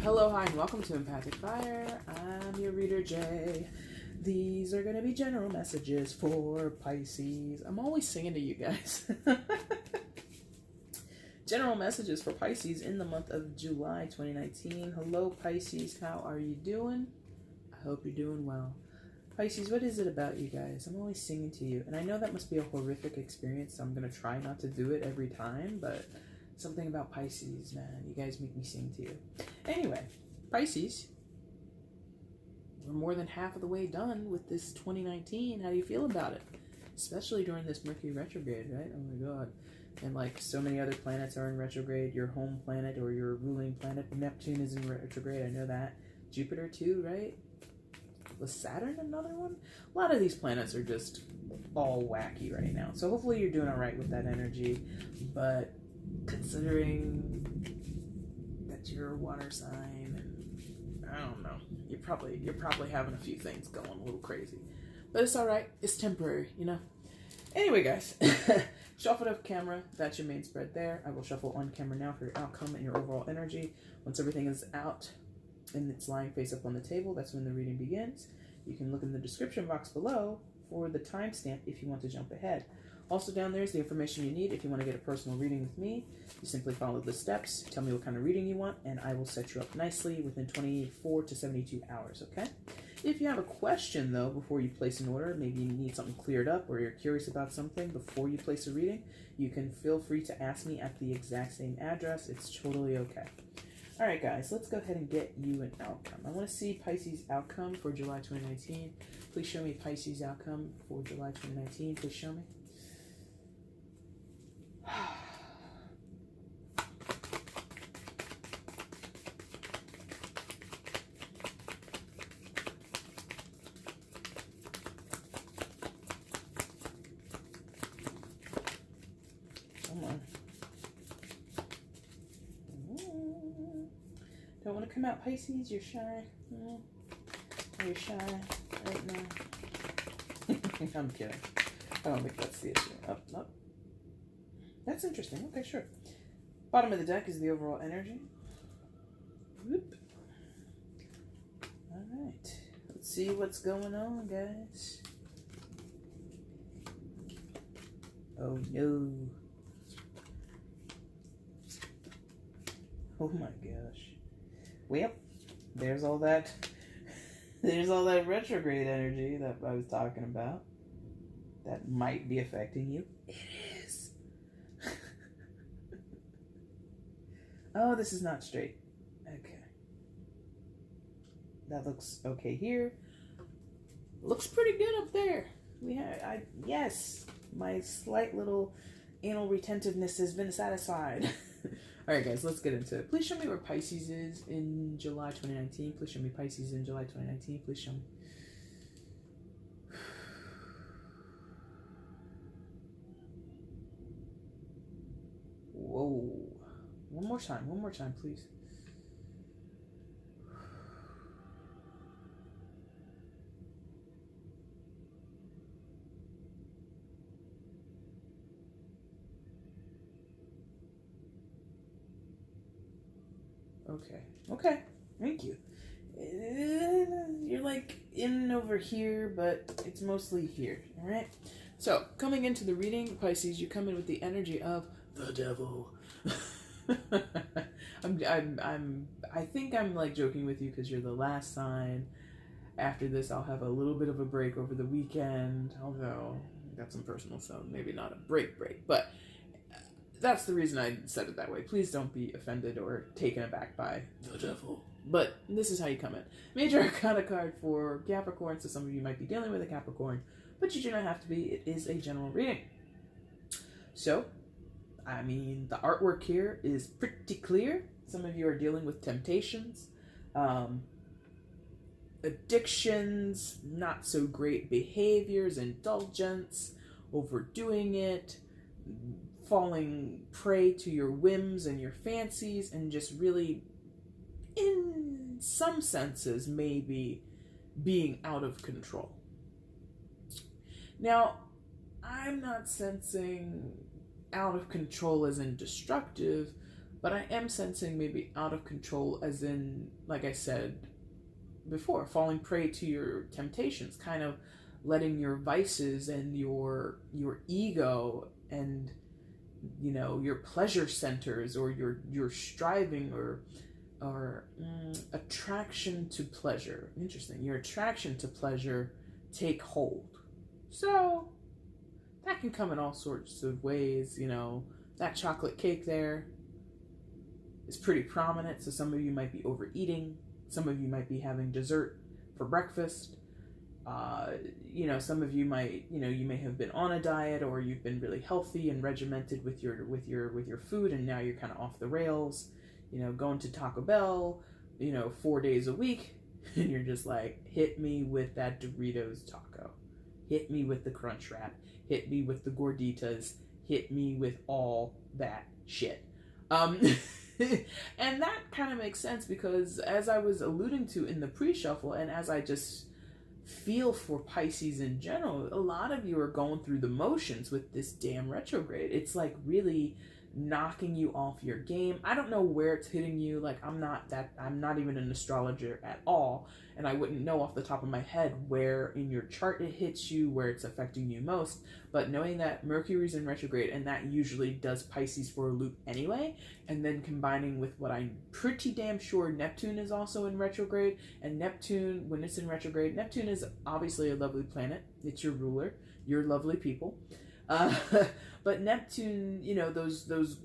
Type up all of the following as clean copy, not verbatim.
Hello, hi, and welcome to EmpathicFire. I'm your reader, Jay. These are going to be general messages for Pisces. I'm always singing to you guys. General messages for Pisces in the month of July 2019. Hello, Pisces. How are you doing? I hope you're doing well. Pisces, what is it about you guys? I'm always singing to you. And I know that must be a horrific experience, so I'm going to try not to do it every time, but something about Pisces, man. You guys make me sing to you. Anyway, Pisces, we're more than half of the way done with this 2019. How do you feel about it? Especially during this Mercury retrograde, right? Oh my God. And like so many other planets are in retrograde. Your home planet or your ruling planet, Neptune, is in retrograde. I know that. Jupiter too, right? Was Saturn another one? A lot of these planets are just all wacky right now. So hopefully you're doing all right with that energy. But considering that you're a water sign, and I don't know, you're probably having a few things going a little crazy. But it's all right. It's temporary, you know? Anyway, guys, shuffle to camera. That's your main spread there. I will shuffle on camera now for your outcome and your overall energy. Once everything is out and it's lying face up on the table, that's when the reading begins. You can look in the description box below for the timestamp if you want to jump ahead. Also down there is the information you need if you want to get a personal reading with me. You simply follow the steps, tell me what kind of reading you want, and I will set you up nicely within 24 to 72 hours, okay? If you have a question, though, before you place an order, maybe you need something cleared up or you're curious about something before you place a reading, you can feel free to ask me at the exact same address. It's totally okay. All right, guys, let's go ahead and get you an outcome. I want to see Pisces outcome for July 2019. Please show me Pisces outcome for July 2019. Please show me. Come on. Don't want to come out, Pisces? You're shy? You're shy right now? I'm kidding. I don't think that's the issue. Up. That's interesting. Okay, sure. Bottom of the deck is the overall energy. Whoop. All right. Let's see what's going on, guys. Oh, no. Oh, my gosh. Well, there's all that retrograde energy that I was talking about that might be affecting you. It is. Oh, this is not straight. Okay. That looks okay here. Looks pretty good up there. Yes, my slight little anal retentiveness has been satisfied. All right, guys, let's get into it. Please show me where Pisces is in July 2019. Please show me Pisces in July 2019. Please show me. Whoa. One more time, please. Okay, thank you. You're like in over here, but it's mostly here, all right? So, coming into the reading, Pisces, you come in with the energy of the devil. I think I'm like joking with you because you're the last sign. After this, I'll have a little bit of a break over the weekend, although I got some personal stuff, maybe not a break, but that's the reason I said it that way. Please don't be offended or taken aback by the devil. But this is how you come in. Major Arcana card for Capricorn, so some of you might be dealing with a Capricorn, but you do not have to be. It is a general reading. So, I mean, the artwork here is pretty clear. Some of you are dealing with temptations, addictions, not so great behaviors, indulgence, overdoing it, falling prey to your whims and your fancies, and just really, in some senses, maybe being out of control. Now, I'm not sensing out of control as in destructive, but I am sensing maybe out of control as in, like I said before, falling prey to your temptations, kind of letting your vices and your ego and your pleasure centers or your striving or attraction to pleasure. Interesting. Your attraction to pleasure take hold. So that can come in all sorts of ways. That chocolate cake there is pretty prominent. So some of you might be overeating. Some of you might be having dessert for breakfast. Some of you might, you may have been on a diet, or you've been really healthy and regimented with your food, and now you're kind of off the rails. Going to Taco Bell, 4 days a week, and you're just like, hit me with that Doritos taco, hit me with the Crunch Wrap, hit me with the Gorditas, hit me with all that shit. And that kind of makes sense because, as I was alluding to in the pre-shuffle, and as I just feel for Pisces in general, a lot of you are going through the motions with this damn retrograde. It's like really knocking you off your game. I don't know where it's hitting you. Like, I'm not even an astrologer at all, and I wouldn't know off the top of my head where in your chart it hits you, where it's affecting you most. But knowing that Mercury's in retrograde, and that usually does Pisces for a loop anyway, and then combining with what I'm pretty damn sure Neptune is also in retrograde, and Neptune, when it's in retrograde, Neptune is obviously a lovely planet. It's your ruler. You're lovely people. But Neptune, those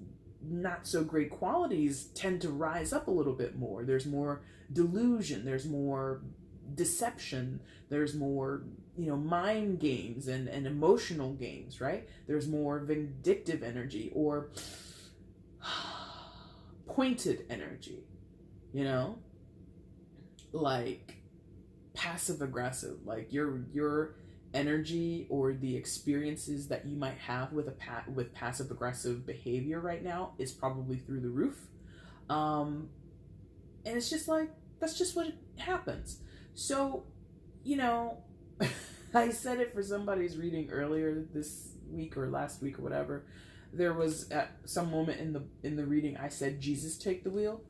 not so great qualities tend to rise up a little bit more. There's more delusion, there's more deception, there's more, mind games and emotional games, right? There's more vindictive energy or pointed energy, like passive aggressive, like your energy or the experiences that you might have with with passive aggressive behavior right now is probably through the roof. And it's just like, that's just what happens. So, I said it for somebody's reading earlier this week or last week or whatever. There was at some moment in the reading, I said, Jesus, take the wheel.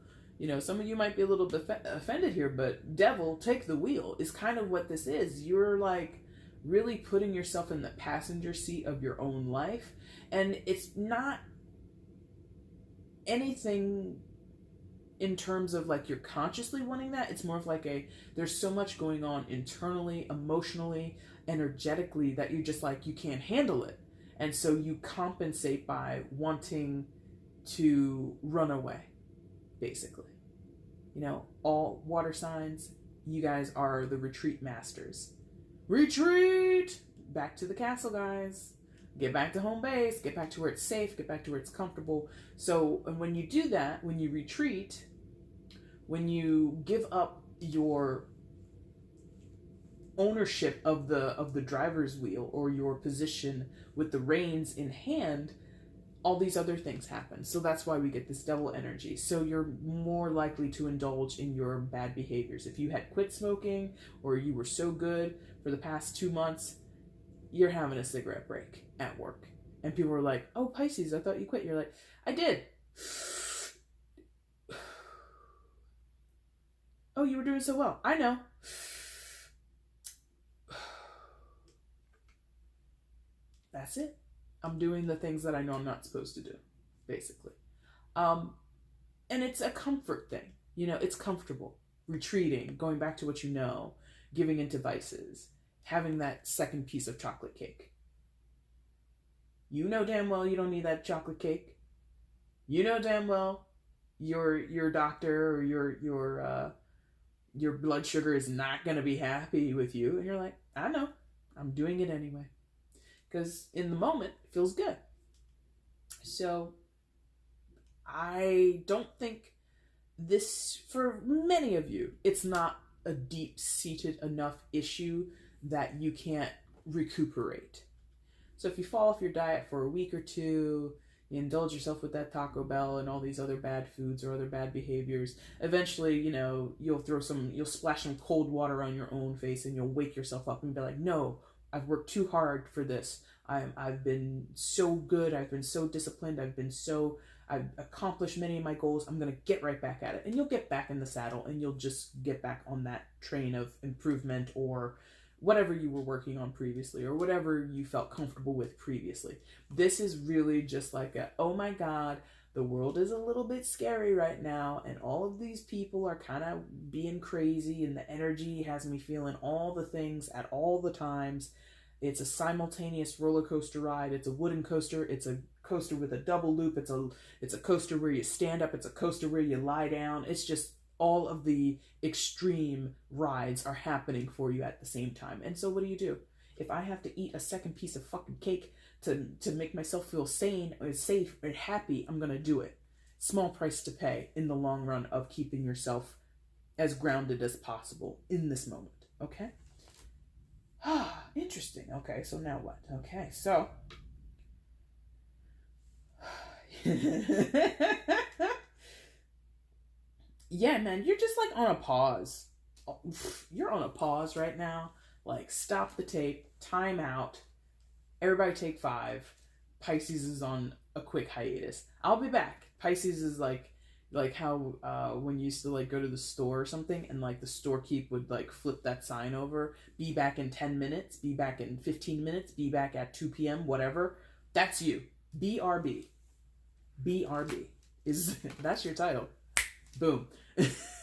Some of you might be a little offended here, but devil, take the wheel is kind of what this is. You're like really putting yourself in the passenger seat of your own life. And it's not anything in terms of like you're consciously wanting that. It's more of like there's so much going on internally, emotionally, energetically, that you're just like, you can't handle it. And so you compensate by wanting to run away, basically. All water signs, you guys are the retreat masters. Retreat! Back to the castle, guys. Get back to home base. Get back to where it's safe. Get back to where it's comfortable. So when you do that, when you retreat, when you give up your ownership of the driver's wheel or your position with the reins in hand, all these other things happen. So that's why we get this devil energy. So you're more likely to indulge in your bad behaviors. If you had quit smoking or you were so good for the past 2 months, you're having a cigarette break at work. And people are like, oh, Pisces, I thought you quit. You're like, I did. Oh, you were doing so well. I know. That's it. I'm doing the things that I know I'm not supposed to do, basically. And it's a comfort thing. It's comfortable. Retreating, going back to what you know, giving into vices, having that second piece of chocolate cake. You know damn well you don't need that chocolate cake. You know damn well your doctor or your blood sugar is not going to be happy with you. And you're like, I know. I'm doing it anyway. Because in the moment, it feels good. So I don't think this, for many of you, it's not a deep-seated enough issue that you can't recuperate. So if you fall off your diet for a week or two, you indulge yourself with that Taco Bell and all these other bad foods or other bad behaviors, eventually, you'll splash some cold water on your own face and you'll wake yourself up and be like, no, I've worked too hard for this. I've been so good. I've been so disciplined. I've accomplished many of my goals. I'm going to get right back at it. And you'll get back in the saddle and you'll just get back on that train of improvement or whatever you were working on previously or whatever you felt comfortable with previously. This is really just like oh my God, the world is a little bit scary right now and all of these people are kind of being crazy and the energy has me feeling all the things at all the times. It's a simultaneous roller coaster ride. It's a wooden coaster. It's a coaster with a double loop. It's a coaster where you stand up. It's a coaster where you lie down. It's just all of the extreme rides are happening for you at the same time. And so what do? If I have to eat a second piece of fucking cake to make myself feel sane or safe or happy, I'm going to do it. Small price to pay in the long run of keeping yourself as grounded as possible in this moment. Okay? Interesting. Okay, so now what? Okay, so yeah, man, you're just like on a pause. You're on a pause right now. Like, stop the tape, time out, everybody take 5. Pisces is on a quick hiatus. I'll be back. Pisces is like how when you used to like go to the store or something and like the storekeep would like flip that sign over, be back in 10 minutes, be back in 15 minutes, be back at 2 p.m., whatever. That's you. BRB. BRB is that's your title. Boom.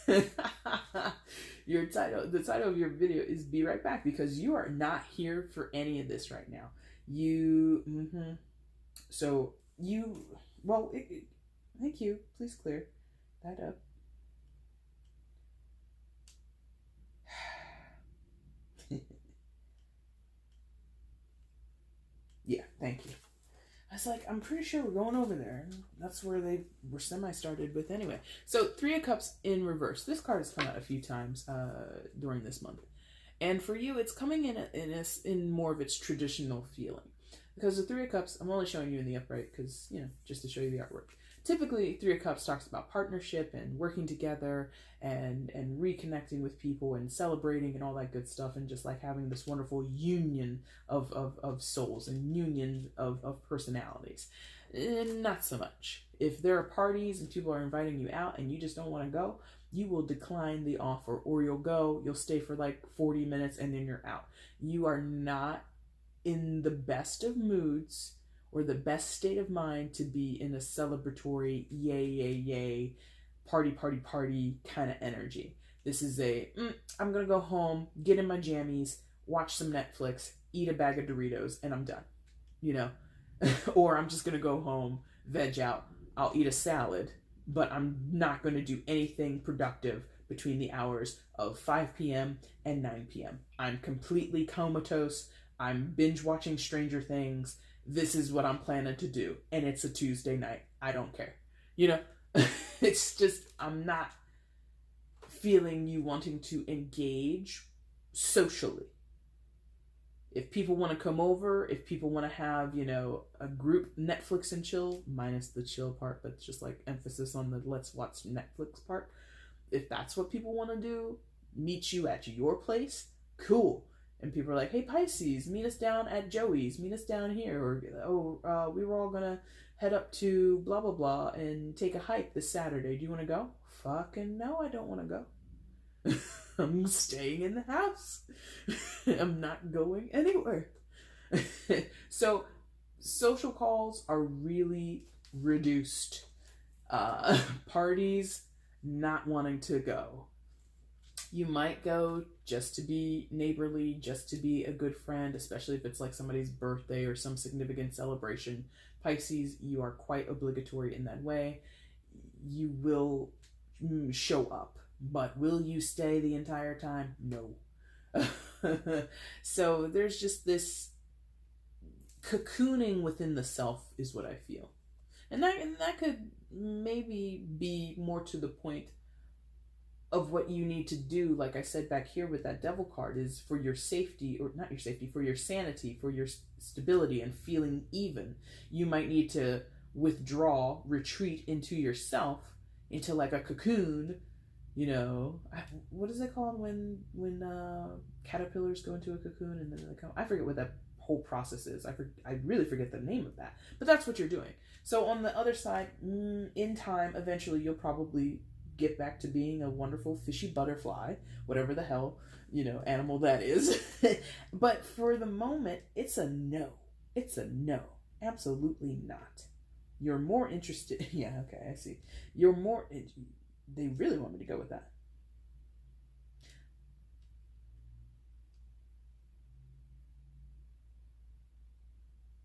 The title of your video is Be Right Back, because you are not here for any of this right now. Thank you. Please clear that up. Yeah, thank you. I was like, I'm pretty sure we're going over there. That's where they were semi-started with anyway. So, 3 of Cups in reverse. This card has come out a few times during this month. And for you, it's coming in more of its traditional feeling. Because the 3 of Cups, I'm only showing you in the upright because, just to show you the artwork. Typically, 3 of Cups talks about partnership and working together and reconnecting with people and celebrating and all that good stuff, and just like having this wonderful union of souls and union of personalities. Not so much. If there are parties and people are inviting you out and you just don't want to go, you will decline the offer, or you'll stay for like 40 minutes and then you're out. You are not in the best of moods or the best state of mind to be in a celebratory, yay, party kind of energy. This is I'm going to go home, get in my jammies, watch some Netflix, eat a bag of Doritos, and I'm done. Or I'm just going to go home, veg out, I'll eat a salad, but I'm not going to do anything productive between the hours of 5 p.m. and 9 p.m. I'm completely comatose. I'm binge watching Stranger Things. This is what I'm planning to do. And it's a Tuesday night. I don't care. It's just, I'm not feeling you wanting to engage socially. If people want to come over, if people want to have, a group Netflix and chill, minus the chill part, but just like emphasis on the let's watch Netflix part. If that's what people want to do, meet you at your place, cool. And people are like, hey, Pisces, meet us down at Joey's, meet us down here. Or, we were all going to head up to blah, blah, blah and take a hike this Saturday. Do you want to go? Fucking no, I don't want to go. I'm staying in the house. I'm not going anywhere. So, social calls are really reduced. Parties, not wanting to go. You might go just to be neighborly, just to be a good friend, especially if it's like somebody's birthday or some significant celebration. Pisces, you are quite obligatory in that way. You will show up, but will you stay the entire time? No. So there's just this cocooning within the self is what I feel. And that could maybe be more to the point of what you need to do, like I said back here with that devil card, is for your safety, or not your safety, for your sanity, for your stability and feeling even. You might need to withdraw, retreat into yourself, into like a cocoon, You know, what is it called when caterpillars go into a cocoon and then they come? I forget what that whole process is. I really forget the name of that. But that's what you're doing. So on the other side, in time, eventually you'll probably get back to being a wonderful fishy butterfly, whatever the hell, you know, animal that is. But for the moment, it's a no. It's a no. Absolutely not. You're more interested. Yeah, okay, I see. You're more. They really want me to go with that.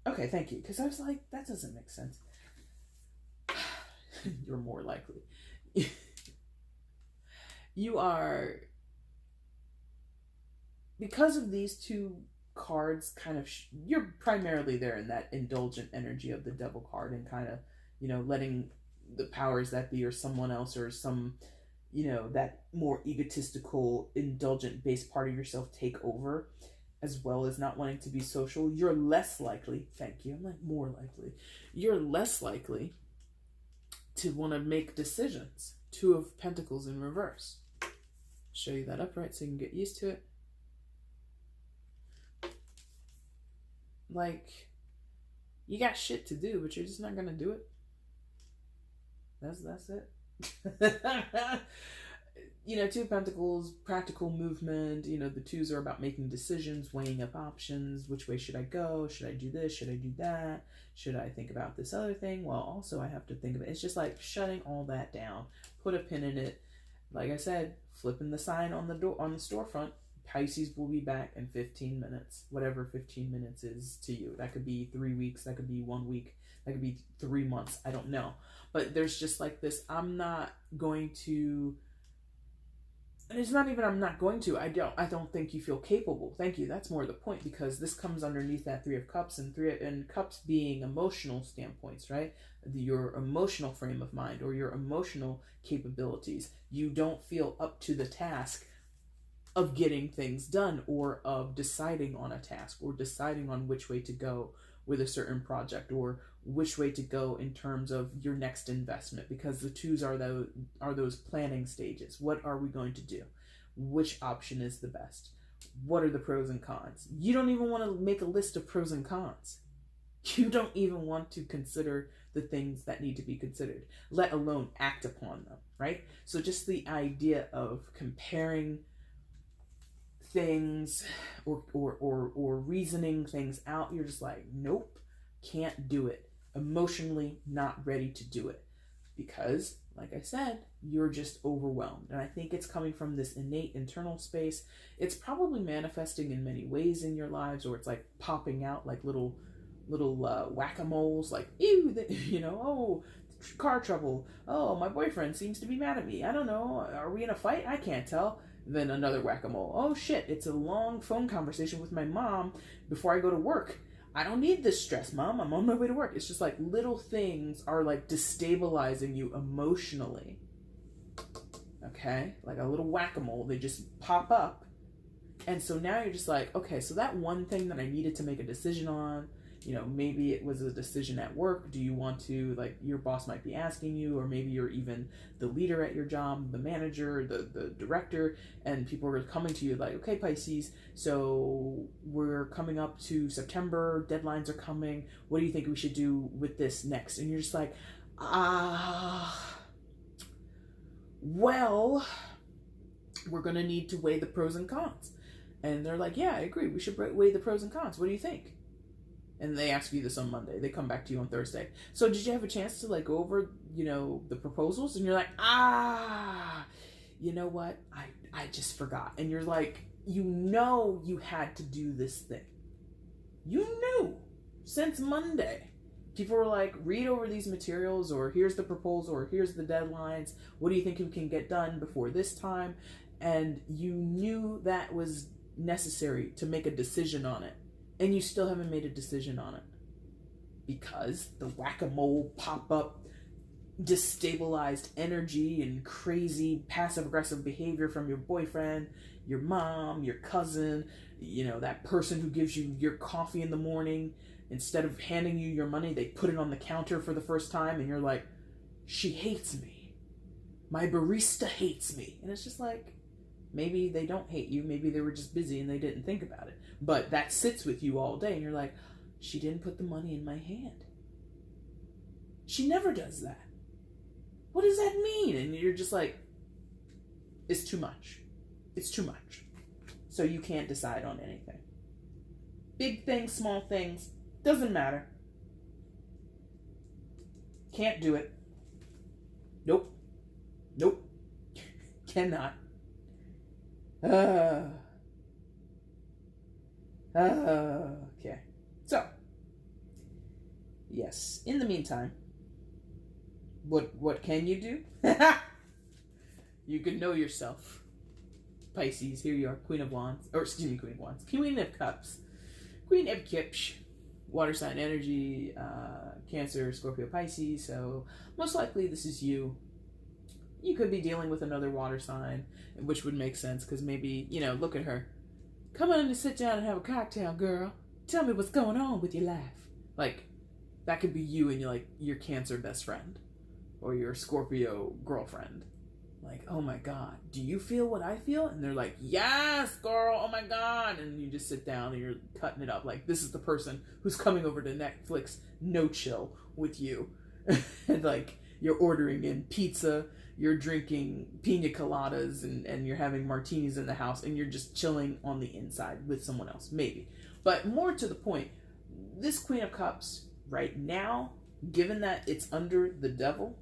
Okay, thank you. Because I was like, that doesn't make sense. You're more likely. You are, because of these two cards, kind of, you're primarily there in that indulgent energy of the devil card and kind of, you know, letting the powers that be or someone else or some, you know, that more egotistical, indulgent based part of yourself take over, as well as not wanting to be social. You're less likely, thank you, I'm like more likely, you're less likely to want to make decisions. Two of Pentacles in reverse. Show you that upright so you can get used to it. Like, you got shit to do, but you're just not gonna do it. That's it. You know, Two of Pentacles, practical movement. You know, the twos are about making decisions, weighing up options. Which way should I go? Should I do this? Should I do that? Should I think about this other thing? Well, also I have to think of it. It's just like shutting all that down. Put a pin in it. Like I said, flipping the sign on the door, on the storefront. Pisces will be back in 15 minutes. Whatever 15 minutes is to you. That could be 3 weeks. That could be 1 week. That could be 3 months. I don't know. But there's just like this, I'm not going to, and it's not even I'm not going to, I don't think you feel capable. Thank you. That's more the point, because this comes underneath that Three of Cups, and Cups being emotional standpoints, right? Your emotional frame of mind or your emotional capabilities. You don't feel up to the task of getting things done, or of deciding on a task, or deciding on which way to go with a certain project, or which way to go in terms of your next investment, because the twos are those planning stages. What are we going to do? Which option is the best? What are the pros and cons? You don't even want to make a list of pros and cons. You don't even want to consider the things that need to be considered, let alone act upon them, right? So just the idea of comparing things or reasoning things out, you're just like, nope, can't do it. Emotionally not ready to do it, because like I said, you're just overwhelmed. And I think it's coming from this innate internal space. It's probably manifesting in many ways in your lives, or it's like popping out like little whack-a-moles, like, ew, you know, oh, car trouble, oh, my boyfriend seems to be mad at me, I don't know, are we in a fight, I can't tell. Then another whack-a-mole, oh shit, it's a long phone conversation with my mom before I go to work. I don't need this stress, Mom. I'm on my way to work. It's just like little things are like destabilizing you emotionally. Okay? Like a little whack-a-mole. They just pop up. And so now you're just like, okay, so that one thing that I needed to make a decision on, you know, maybe it was a decision at work. Do you want to, like, your boss might be asking you, or maybe you're even the leader at your job, the manager, the director, and people are coming to you like, okay, Pisces, so we're coming up to September, deadlines are coming. What do you think we should do with this next? And you're just like, well, we're going to need to weigh the pros and cons. And they're like, yeah, I agree. We should weigh the pros and cons. What do you think? And they ask you this on Monday. They come back to you on Thursday. So did you have a chance to like go over, you know, the proposals? And you're like, you know what? I just forgot. And you're like, you know, you had to do this thing. You knew since Monday. People were like, read over these materials, or here's the proposal, or here's the deadlines. What do you think you can get done before this time? And you knew that was necessary to make a decision on it. And you still haven't made a decision on it, because the whack-a-mole pop-up, destabilized energy and crazy passive-aggressive behavior from your boyfriend, your mom, your cousin, you know, that person who gives you your coffee in the morning. Instead of handing you your money, they put it on the counter for the first time, and you're like, she hates me. My barista hates me. And it's just like, maybe they don't hate you. Maybe they were just busy and they didn't think about it. But that sits with you all day and you're like, she didn't put the money in my hand. She never does that. What does that mean? And you're just like, it's too much. It's too much. So you can't decide on anything. Big things, small things, doesn't matter. Can't do it. Nope. Nope. Cannot. Okay. So, yes. In the meantime, what can you do? You can know yourself. Pisces, here you are, Queen of Wands. Or, excuse me, Queen of Wands. Queen of Cups. Queen of Cups. Water sign energy, Cancer, Scorpio, Pisces. So, most likely this is you. You could be dealing with another water sign, which would make sense, because maybe, you know, look at her. Come on and sit down and have a cocktail, girl. Tell me what's going on with your life. Like, that could be you and your Cancer best friend. Or your Scorpio girlfriend. Like, oh my God, do you feel what I feel? And they're like, yes, girl, oh my God. And you just sit down and you're cutting it up. Like, this is the person who's coming over to Netflix, no chill with you. And like, you're ordering in pizza, you're drinking pina coladas, and you're having martinis in the house, and you're just chilling on the inside with someone else, maybe. But more to the point, this Queen of Cups right now, given that it's under the devil,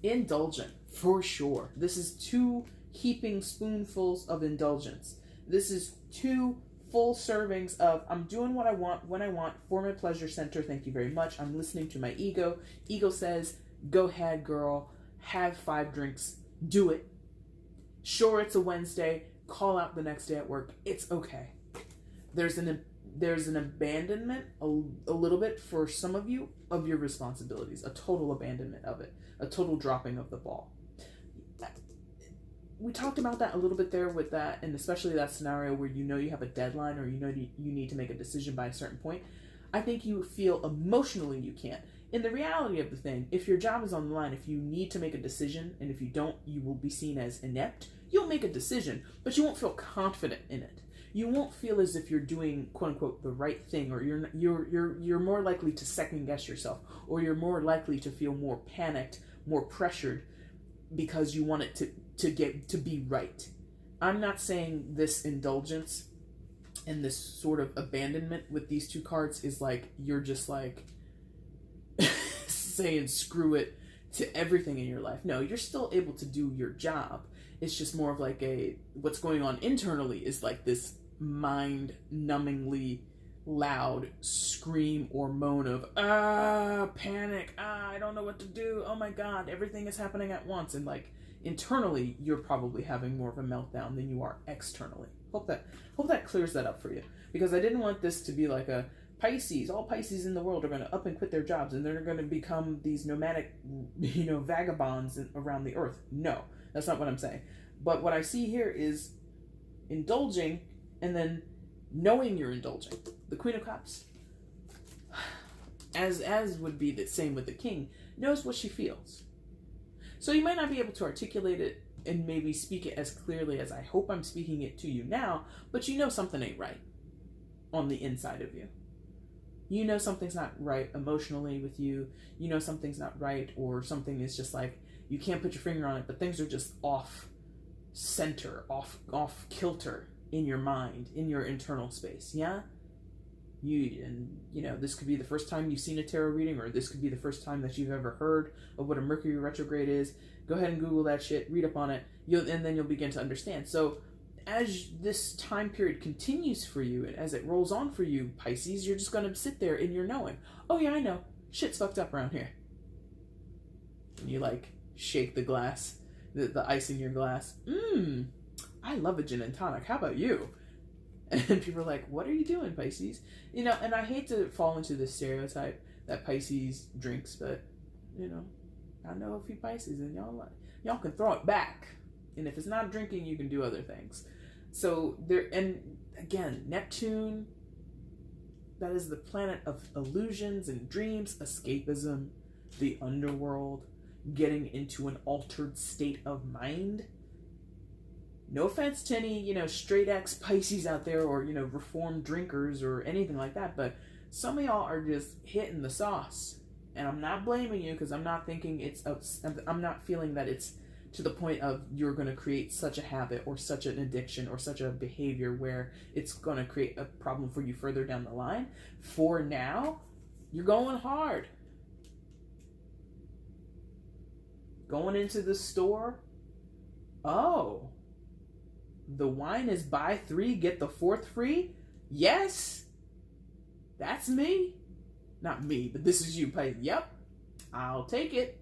indulgent. For sure. This is 2 heaping spoonfuls of indulgence. This is 2 full servings of, I'm doing what I want, when I want, for my pleasure center, thank you very much. I'm listening to my ego. Ego says, go ahead, girl. Have 5 drinks. Do it. Sure, it's a Wednesday. Call out the next day at work. It's okay. There's an abandonment, a little bit, for some of you, of your responsibilities. A total abandonment of it. A total dropping of the ball. We talked about that a little bit there with that, and especially that scenario where you know you have a deadline, or you know you need to make a decision by a certain point. I think you feel emotionally you can't. In the reality of the thing, if your job is on the line, if you need to make a decision, and if you don't, you will be seen as inept. You'll make a decision, but you won't feel confident in it. You won't feel as if you're doing, quote unquote, the right thing, or you're more likely to second guess yourself, or you're more likely to feel more panicked, more pressured, because you want it to be right. I'm not saying this indulgence and this sort of abandonment with these 2 cards is like you're just like saying screw it to everything in your life. No, you're still able to do your job. It's just more of like what's going on internally is like this mind-numbingly loud scream or moan of panic, I don't know what to do, oh my God, everything is happening at once. And like internally you're probably having more of a meltdown than you are externally. Hope that clears that up for you, because I didn't want this to be like a Pisces, all Pisces in the world are going to up and quit their jobs and they're going to become these nomadic, vagabonds around the earth. No, that's not what I'm saying. But what I see here is indulging and then knowing you're indulging. The Queen of Cups, as would be the same with the King, knows what she feels. So you might not be able to articulate it and maybe speak it as clearly as I hope I'm speaking it to you now, but you know something ain't right on the inside of you. You know something's not right emotionally with you. You know something's not right, or something is just like, you can't put your finger on it, but things are just off center, off kilter in your mind, in your internal space, yeah? This could be the first time you've seen a tarot reading, or this could be the first time that you've ever heard of what a Mercury retrograde is. Go ahead and Google that shit, read up on it, and then you'll begin to understand. So as this time period continues for you, and as it rolls on for you, Pisces, you're just going to sit there in your knowing. Oh yeah, I know. Shit's fucked up around here. And you shake the glass, the ice in your glass. I love a gin and tonic. How about you? And people are like, what are you doing, Pisces? And I hate to fall into this stereotype that Pisces drinks, but, I know a few Pisces, and y'all can throw it back. And if it's not drinking, you can do other things. So and again, Neptune, that is the planet of illusions and dreams, escapism, the underworld. getting into an altered state of mind. No offense to any, straight X Pisces out there, or, reformed drinkers or anything like that, but some of y'all are just hitting the sauce. And I'm not blaming you, because I'm not thinking I'm not feeling that it's to the point of you're going to create such a habit or such an addiction or such a behavior where it's going to create a problem for you further down the line. For now, you're going hard. Going into the store. Oh, the wine is buy 3, get the 4th free? Yes, that's me. Not me, but this is you. Yep, I'll take it.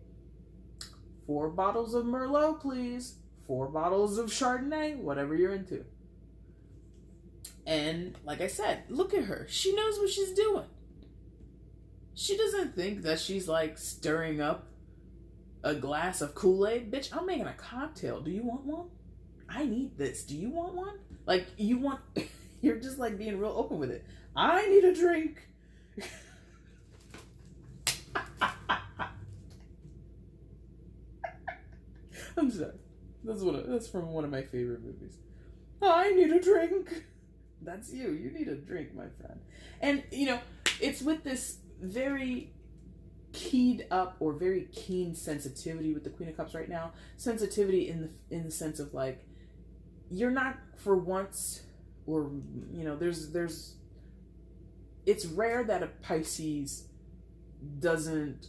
4 bottles of Merlot, please. 4 bottles of Chardonnay, whatever you're into. And like I said, look at her. She knows what she's doing. She doesn't think that she's like stirring up a glass of Kool-Aid. Bitch, I'm making a cocktail. Do you want one? I need this. Do you want one? Like, you're just like being real open with it. I need a drink. I'm sorry. That's from one of my favorite movies. I need a drink. That's you. You need a drink, my friend. And, it's with this very keyed up or very keen sensitivity with the Queen of Cups right now. Sensitivity in the sense of like, you're not for once, or, there's it's rare that a Pisces doesn't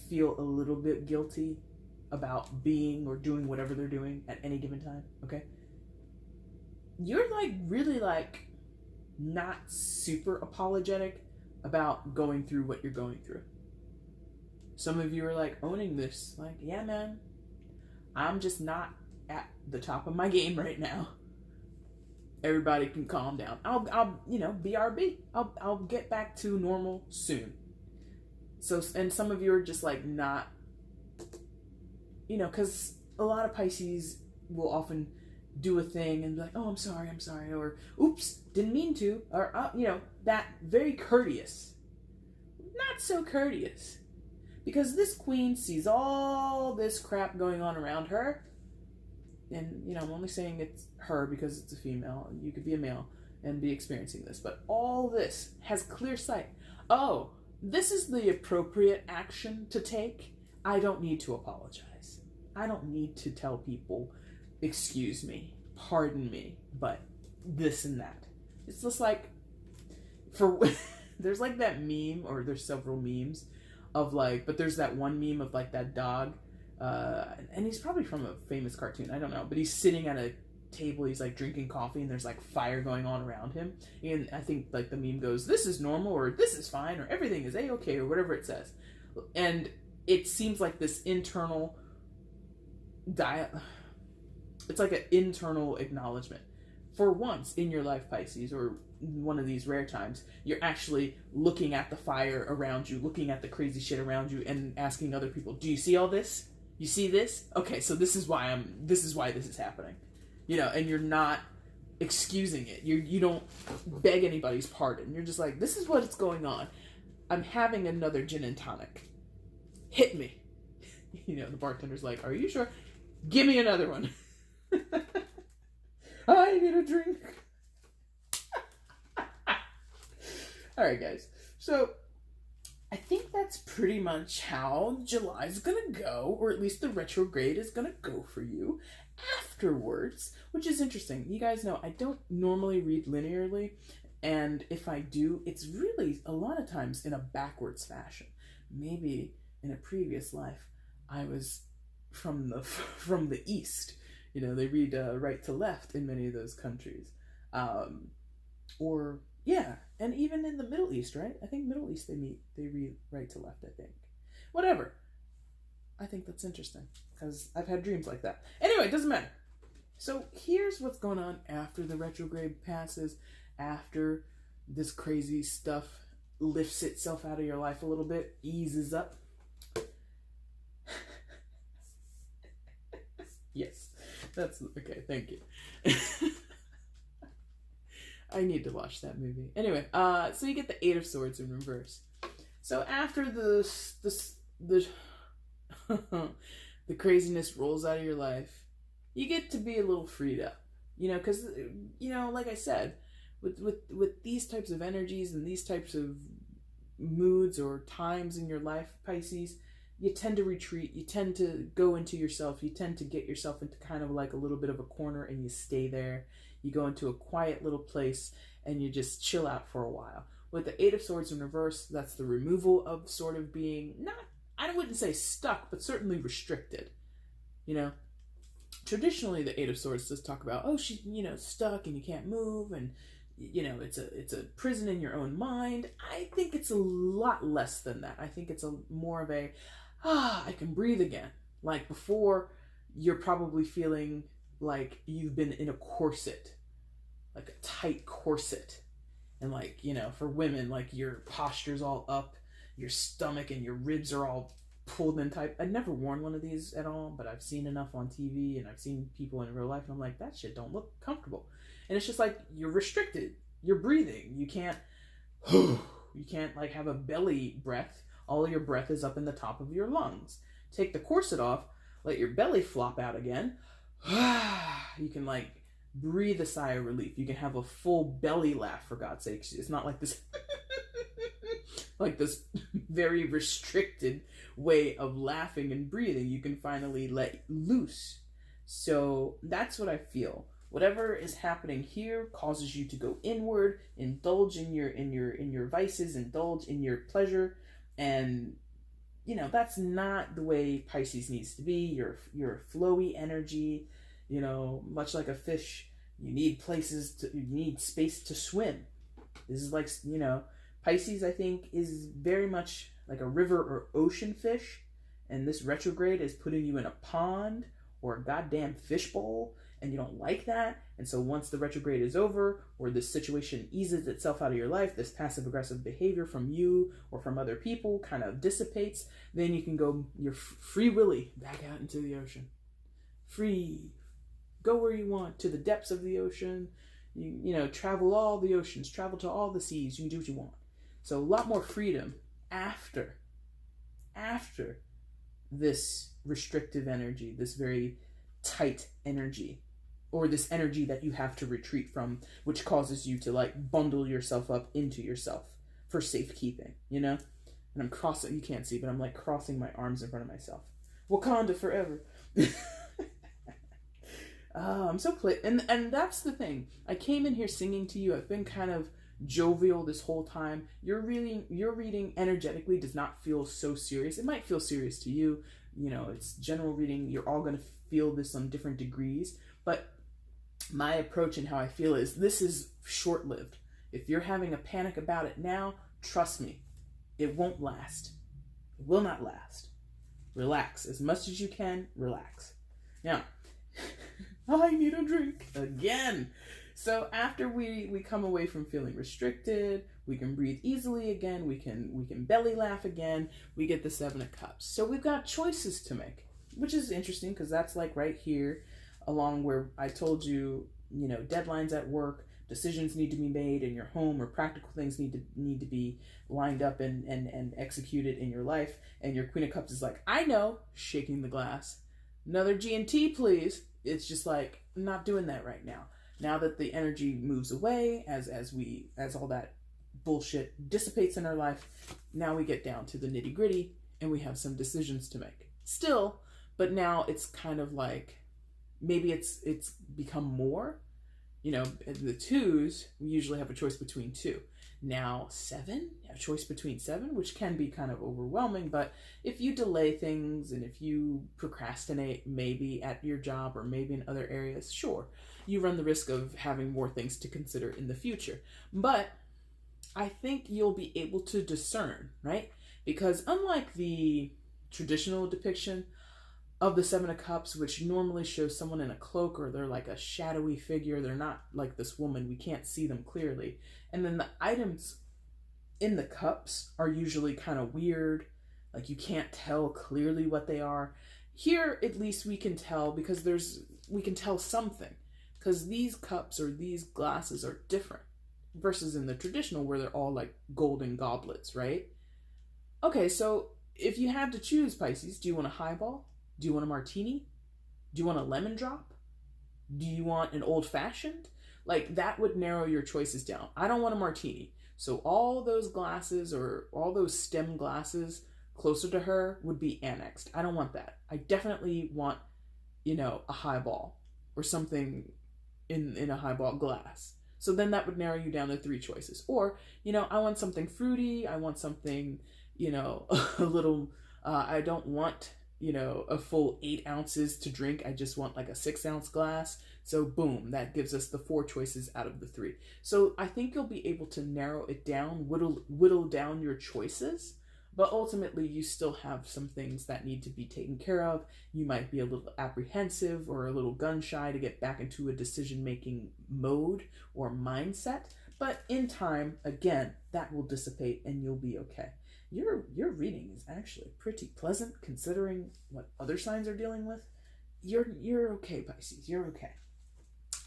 feel a little bit guilty about being or doing whatever they're doing at any given time, okay? You're like really like not super apologetic about going through what you're going through. Some of you are like owning this, like, yeah, man, I'm just not at the top of my game right now. Everybody can calm down. I'll BRB. I'll get back to normal soon. So, and some of you are just like not, because a lot of Pisces will often do a thing and be like, oh, I'm sorry, or oops, didn't mean to, or, that very courteous. Not so courteous. Because this queen sees all this crap going on around her. And, I'm only saying it's her because it's a female. You could be a male and be experiencing this. But all this has clear sight. Oh, this is the appropriate action to take. I don't need to apologize. I don't need to tell people, excuse me, pardon me, but this and that. It's just like, there's like that meme, or there's several memes of like, but there's that one meme of like that dog, and he's probably from a famous cartoon, I don't know, but he's sitting at a table, he's like drinking coffee, and there's like fire going on around him, and I think like the meme goes, this is normal, or this is fine, or everything is a-okay, or whatever it says. And it seems like this internal it's like an internal acknowledgement. For once in your life, Pisces, or one of these rare times, you're actually looking at the fire around you, looking at the crazy shit around you, and asking other people, do you see all this? You see this? Okay, so this is why this is happening. And you're not excusing it. You don't beg anybody's pardon. You're just like, this is what's going on. I'm having another gin and tonic. Hit me. The bartender's like, are you sure? Give me another one. I need a drink. All right, guys. So I think that's pretty much how July's gonna go, or at least the retrograde is gonna go for you afterwards, which is interesting. You guys know I don't normally read linearly, and if I do, it's really a lot of times in a backwards fashion. Maybe in a previous life, I was from the East. They read right to left in many of those countries. Or, yeah, and even in the Middle East, right? I think Middle East, they read right to left, I think. Whatever. I think that's interesting, because I've had dreams like that. Anyway, it doesn't matter. So here's what's going on after the retrograde passes, after this crazy stuff lifts itself out of your life a little bit, eases up. Yes, that's okay. Thank you. I need to watch that movie. Anyway, so you get the 8 of Swords in reverse. So after the the craziness rolls out of your life, you get to be a little freed up, because, like I said, with these types of energies and these types of moods or times in your life, Pisces, you tend to retreat, you tend to go into yourself, you tend to get yourself into kind of like a little bit of a corner and you stay there. You go into a quiet little place and you just chill out for a while. With the Eight of Swords in reverse, that's the removal of sort of being, I wouldn't say stuck, but certainly restricted. Traditionally the Eight of Swords does talk about, she's, stuck and you can't move and, it's a prison in your own mind. I think it's a lot less than that. I think it's more of a, I can breathe again. Like before, you're probably feeling like you've been in a corset, like a tight corset. And like, for women, like your posture's all up, your stomach and your ribs are all pulled in tight. I've never worn one of these at all, but I've seen enough on TV and I've seen people in real life and I'm like, that shit don't look comfortable. And it's just like, you're restricted. You're breathing. You can't like have a belly breath. All of your breath is up in the top of your lungs. Take the corset off, let your belly flop out again. You can like breathe a sigh of relief. You can have a full belly laugh, for God's sakes. It's not like this like this very restricted way of laughing and breathing. You can finally let loose. So that's what I feel. Whatever is happening here causes you to go inward, indulge in your vices, indulge in your pleasure, and that's not the way Pisces needs to be. You're a flowy energy, much like a fish. You need space to swim. This is like, Pisces, I think, is very much like a river or ocean fish, and this retrograde is putting you in a pond or a goddamn fishbowl, and you don't like that. And so once the retrograde is over, or this situation eases itself out of your life, this passive aggressive behavior from you or from other people kind of dissipates, then you can go your free willy back out into the ocean. Free. Go where you want, to the depths of the ocean. Travel all the oceans, travel to all the seas. You can do what you want. So a lot more freedom after this restrictive energy, this very tight energy, or this energy that you have to retreat from, which causes you to like bundle yourself up into yourself for safekeeping, And I'm crossing, you can't see, but I'm like crossing my arms in front of myself. Wakanda forever. I'm so and that's the thing. I came in here singing to you. I've been kind of jovial this whole time. Your reading energetically does not feel so serious. It might feel serious to you. It's general reading. You're all going to feel this on different degrees. But my approach and how I feel is this is short-lived. If you're having a panic about it now, trust me, it won't last. It will not last. Relax. As much as you can, relax. Now, I need a drink again. So after we come away from feeling restricted, we can breathe easily again, we can belly laugh again, we get the Seven of Cups. So we've got choices to make, which is interesting because that's like right here along where I told you, deadlines at work, decisions need to be made in your home, or practical things need to be lined up and executed in your life. And your Queen of Cups is like, I know, shaking the glass. Another G&T, please. It's just like, I'm not doing that right now. Now that the energy moves away, as all that bullshit dissipates in our life, now we get down to the nitty gritty and we have some decisions to make. Still, but now it's kind of like, maybe it's become more. The twos, we usually have a choice between two. Now 7, you have a choice between 7, which can be kind of overwhelming, but if you delay things and if you procrastinate maybe at your job or maybe in other areas, sure, you run the risk of having more things to consider in the future. But I think you'll be able to discern, right? Because unlike the traditional depiction of the Seven of Cups, which normally shows someone in a cloak or they're like a shadowy figure, they're not like this woman, we can't see them clearly. And then the items in the cups are usually kind of weird, like you can't tell clearly what they are. Here, at least we can tell because we can tell something, because these cups or these glasses are different versus in the traditional where they're all like golden goblets, right? Okay, so if you had to choose, Pisces, do you want a highball? Do you want a martini? Do you want a lemon drop? Do you want an old fashioned? Like, that would narrow your choices down. I don't want a martini. So all those glasses or all those stem glasses closer to her would be annexed. I don't want that. I definitely want, a highball or something in a highball glass. So then that would narrow you down to 3 choices. Or, I want something fruity. I want something, a little, I don't want, a full 8 ounces to drink. I just want like a 6-ounce glass. So boom, that gives us the 4 choices out of the 3. So I think you'll be able to narrow it down, whittle down your choices. But ultimately, you still have some things that need to be taken care of. You might be a little apprehensive or a little gun shy to get back into a decision-making mode or mindset. But in time, again, that will dissipate and you'll be okay. Your reading is actually pretty pleasant considering what other signs are dealing with. You're okay, Pisces. You're okay.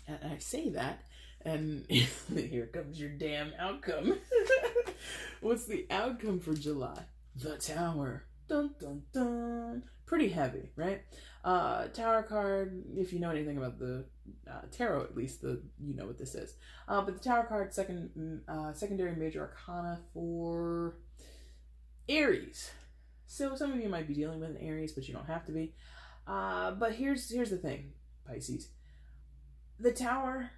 And I say that, and here comes your damn outcome. What's the outcome for July? The Tower. Dun, dun, dun. Pretty heavy, right? Tower card, if you know anything about the tarot, at least, you know what this is. But the Tower card, secondary major arcana for Aries. So some of you might be dealing with an Aries, but you don't have to be. But here's the thing, Pisces. The Tower,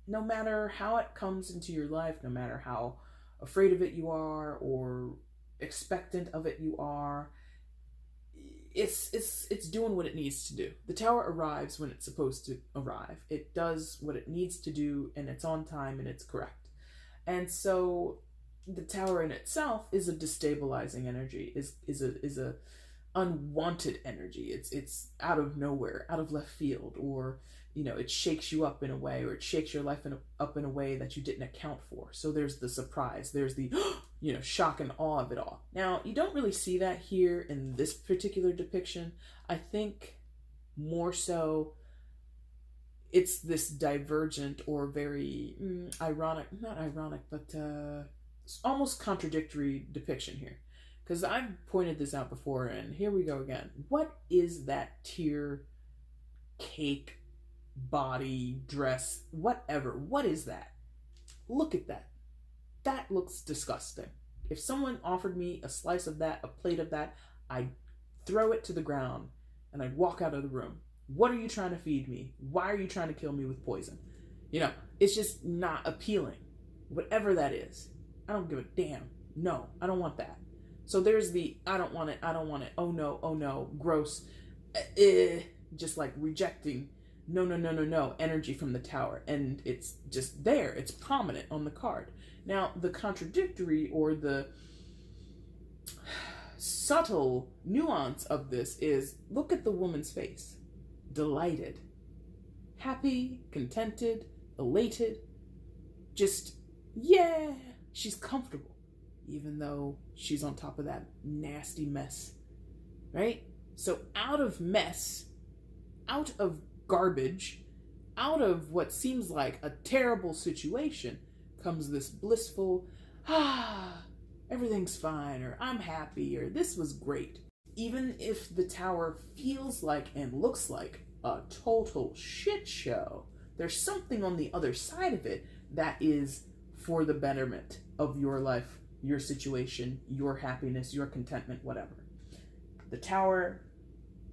no matter how it comes into your life, no matter how afraid of it you are or expectant of it you are, it's doing what it needs to do. The Tower arrives when it's supposed to arrive. It does what it needs to do, and it's on time and it's correct. And so the Tower in itself is a destabilizing energy, is a unwanted energy. It's out of nowhere, out of left field, or it shakes you up in a way, or it shakes your life up in a way that you didn't account for. So there's the surprise, there's the shock and awe of it all. Now, you don't really see that here in this particular depiction. I think more so it's this divergent or very not ironic, but almost contradictory depiction here. Because I've pointed this out before, and here we go again. What is that tier, cake, body, dress, whatever? What is that? Look at that. That looks disgusting. If someone offered me a slice of that, a plate of that, I'd throw it to the ground and I'd walk out of the room. What are you trying to feed me? Why are you trying to kill me with poison? It's just not appealing. Whatever that is. I don't give a damn. No, I don't want that. So there's the, I don't want it, oh no, gross, just like rejecting, no, energy from the Tower. And it's just there, it's prominent on the card. Now, the contradictory or the subtle nuance of this is, look at the woman's face. Delighted, happy, contented, elated, just, yeah, she's comfortable. Even though she's on top of that nasty mess, right? So out of mess, out of garbage, out of what seems like a terrible situation comes this blissful, everything's fine, or I'm happy, or this was great. Even if the Tower feels like and looks like a total shit show, there's something on the other side of it that is for the betterment of your life, your situation, your happiness, your contentment, whatever. The Tower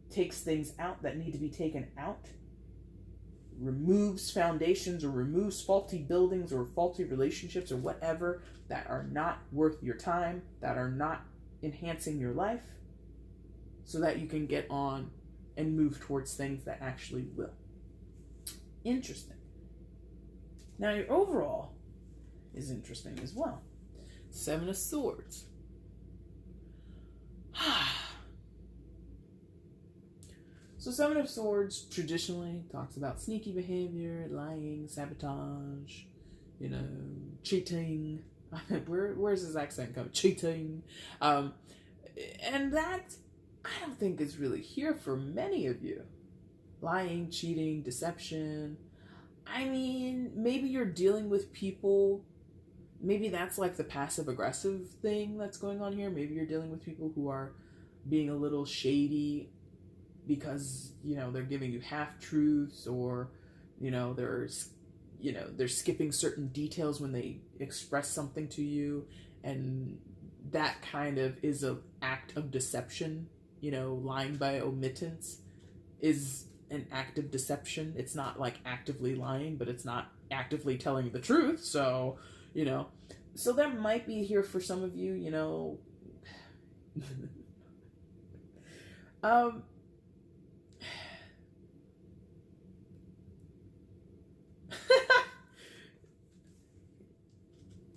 takes things out that need to be taken out, removes foundations or removes faulty buildings or faulty relationships or whatever that are not worth your time, that are not enhancing your life, so that you can get on and move towards things that actually will. Interesting. Now your overall is interesting as well. 7 of Swords. So 7 of Swords traditionally talks about sneaky behavior, lying, sabotage, cheating. Where's his accent coming? Cheating. And that, I don't think is really here for many of you. Lying, cheating, deception. I mean, maybe you're dealing with people maybe that's like the passive aggressive thing that's going on here. Maybe you're dealing with people who are being a little shady because, you know, they're giving you half truths, or, you know, they're skipping certain details when they express something to you, and that kind of is an act of deception. You know, lying by omittance is an act of deception. It's not like actively lying, but it's not actively telling the truth. So, you know, so that might be here for some of you, you know.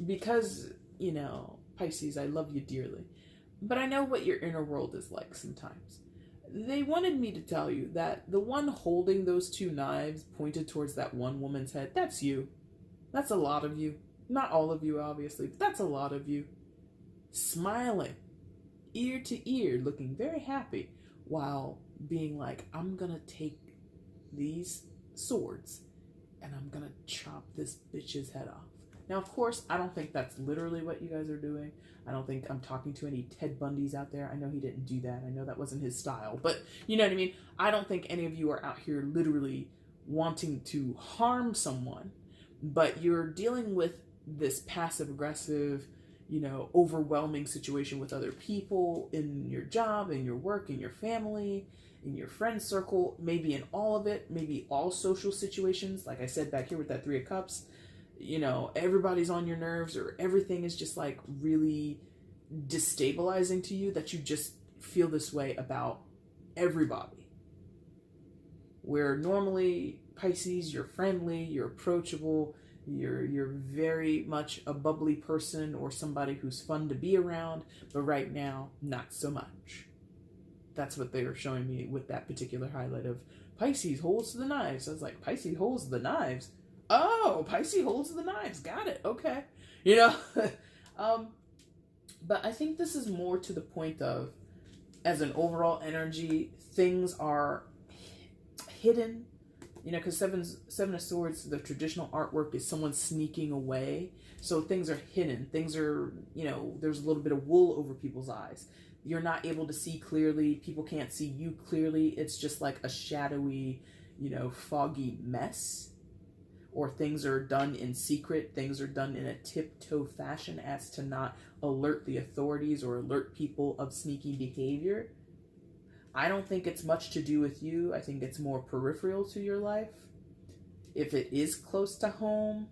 Because, you know, Pisces, I love you dearly, but I know what your inner world is like sometimes. They wanted me to tell you that the one holding those two knives pointed towards that one woman's head, that's you. That's a lot of you. Not all of you, obviously, but that's a lot of you. Smiling, ear to ear, looking very happy, while being like, I'm gonna take these swords and I'm gonna chop this bitch's head off. Now, of course, I don't think that's literally what you guys are doing. I don't think I'm talking to any Ted Bundys out there. I know he didn't do that. I know that wasn't his style. But you know what I mean? I don't think any of you are out here literally wanting to harm someone. But you're dealing with this passive-aggressive, you know, overwhelming situation with other people in your job, in your work, in your family, in your friend circle, maybe in all of it, maybe all social situations. Like I said back here with that Three of Cups, you know, everybody's on your nerves, or everything is just like really destabilizing to you, that you just feel this way about everybody. Where normally, Pisces, you're friendly, you're approachable, you're very much a bubbly person, or somebody who's fun to be around, but right now, not so much. That's what they were showing me with that particular highlight of Pisces holds the knives. I was like, Pisces holds the knives? Oh, Pisces holds the knives. Got it. Okay. You know, but I think this is more to the point of, as an overall energy, things are hidden, you know, because Seven of Swords, the traditional artwork is someone sneaking away. So things are hidden. Things are, you know, there's a little bit of wool over people's eyes. You're not able to see clearly. People can't see you clearly. It's just like a shadowy, you know, foggy mess. Or things are done in secret, things are done in a tiptoe fashion as to not alert the authorities or alert people of sneaky behavior. I don't think it's much to do with you. I think it's more peripheral to your life. If it is close to home,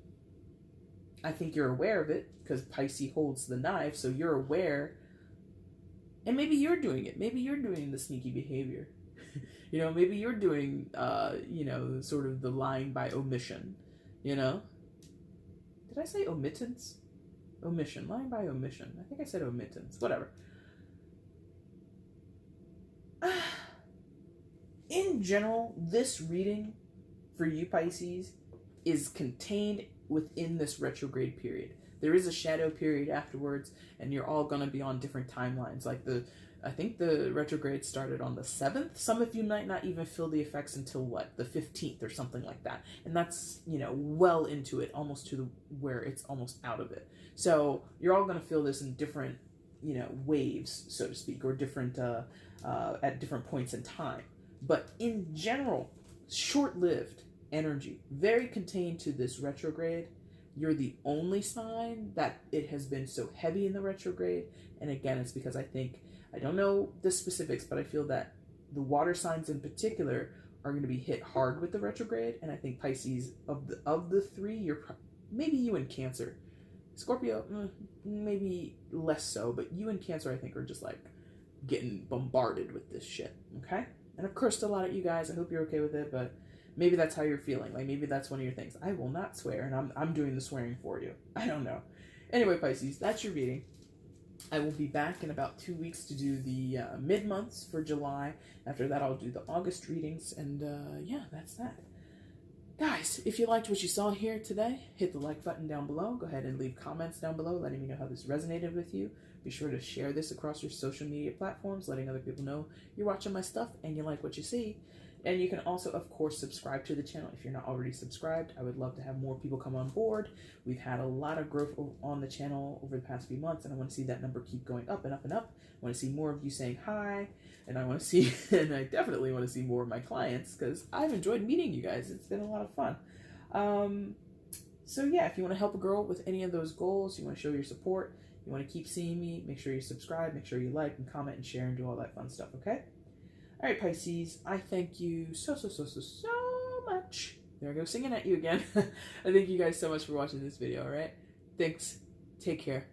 I think you're aware of it, because Pisces holds the knife, so you're aware. And maybe you're doing it. Maybe you're doing the sneaky behavior. You know, maybe you're doing, you know, sort of the lying by omission. You know? Did I say omittance? Omission. Lying by omission. I think I said omittance. Whatever. In general, this reading for you, Pisces, is contained within this retrograde period. There is a shadow period afterwards, and you're all going to be on different timelines. Like I think the retrograde started on the 7th. Some of you might not even feel the effects until the 15th or something like that. And that's, you know, well into it, almost to where it's almost out of it. So you're all going to feel this in different, you know, waves, so to speak, or different, at different points in time. But in general, short-lived energy, very contained to this retrograde. You're the only sign that it has been so heavy in the retrograde. And again, it's because I don't know the specifics, but I feel that the water signs in particular are going to be hit hard with the retrograde. And I think Pisces, of the three, maybe you and Cancer. Scorpio, maybe less so, but you and Cancer, I think, are just like getting bombarded with this shit, okay? And I've cursed a lot at you guys. I hope you're okay with it, but maybe that's how you're feeling. Like, maybe that's one of your things. I will not swear, and I'm doing the swearing for you. I don't know. Anyway, Pisces, that's your reading. I will be back in about 2 weeks to do the mid-months for July. After that, I'll do the August readings, and yeah, that's that. Guys, if you liked what you saw here today, hit the like button down below. Go ahead and leave comments down below letting me know how this resonated with you. Be sure to share this across your social media platforms, letting other people know you're watching my stuff and you like what you see. And you can also, of course, subscribe to the channel if you're not already subscribed. I would love to have more people come on board. We've had a lot of growth on the channel over the past few months, and I want to see that number keep going up and up and up. I want to see more of you saying hi, and I want to see, and I definitely want to see more of my clients, because I've enjoyed meeting you guys. It's been a lot of fun. So yeah, if you want to help a girl with any of those goals, you want to show your support, you want to keep seeing me, make sure you subscribe, make sure you like and comment and share and do all that fun stuff, okay? All right, Pisces, I thank you so much. There I go, singing at you again. I thank you guys so much for watching this video, all right? Thanks. Take care.